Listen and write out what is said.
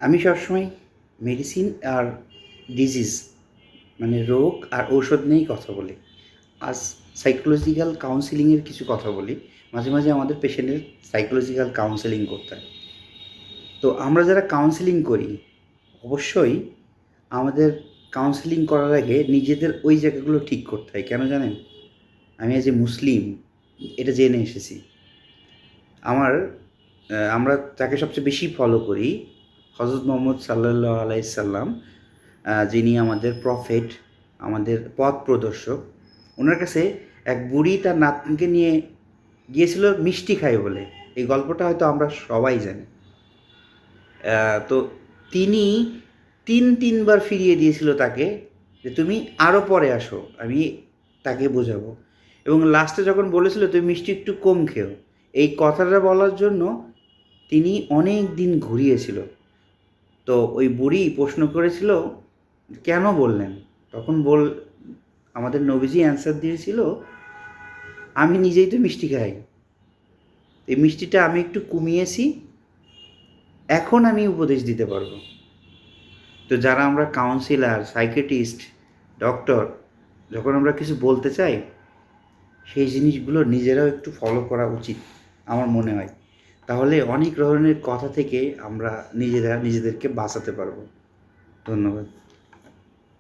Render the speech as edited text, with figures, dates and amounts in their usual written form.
আমি সবসময় মেডিসিন আর ডিজিজ মানে রোগ আর ঔষধ নিয়েই কথা বলি। আর সাইকোলজিক্যাল কাউন্সেলিংয়ের কিছু কথা বলি। মাঝে মাঝে আমাদের পেশেন্টের সাইকোলজিক্যাল কাউন্সেলিং করতে হয়। তো আমরা যারা কাউন্সেলিং করি অবশ্যই আমাদের কাউন্সেলিং করার আগে নিজেদের ওই জায়গাগুলো ঠিক করতে হয়। কেন জানেন? আমি অ্যাজ এ মুসলিম এটা জেনে এসেছি। আমরা যাকে সবচেয়ে বেশি ফলো করি হজরত মুহাম্মদ সাল্লাল্লাহু আলাইহি সাল্লাম, যিনি আমাদের প্রফেট, আমাদের পথ প্রদর্শক। ওনার কাছে এক বুড়ি তার নাতনিকে নিয়ে গিয়েছিল মিষ্টি খায় বলে। এই গল্পটা হয়তো আমরা সবাই জানি। তো তিনি তিনবার ফিরিয়ে দিয়েছিল তাকে যে তুমি আরও পরে আসো, আমি তাকে বোঝাবো। এবং লাস্টে যখন বলেছিল তুমি মিষ্টি একটু কম খেও, এই কথাটা বলার জন্য তিনি অনেক দিন ঘুরিয়েছিল। তো ওই বুড়ি প্রশ্ন করেছিল কেন বললেন? তখন আমাদের নবীজি অ্যান্সার দিয়েছিল, আমি নিজেই তো মিষ্টি খাই, এই মিষ্টিটা আমি একটু কমিয়েছি, এখন আমি উপদেশ দিতে পারবো। তো যারা আমরা কাউন্সিলার, সাইকিয়াট্রিস্ট, ডক্টর, যখন আমরা কিছু বলতে চাই সেই জিনিসগুলো নিজেরাও একটু ফলো করা উচিত আমার মনে হয়। তাহলে অনেক ধরনের কথা থেকে আমরা নিজেদেরকে বাঁচাতে পারবো। ধন্যবাদ।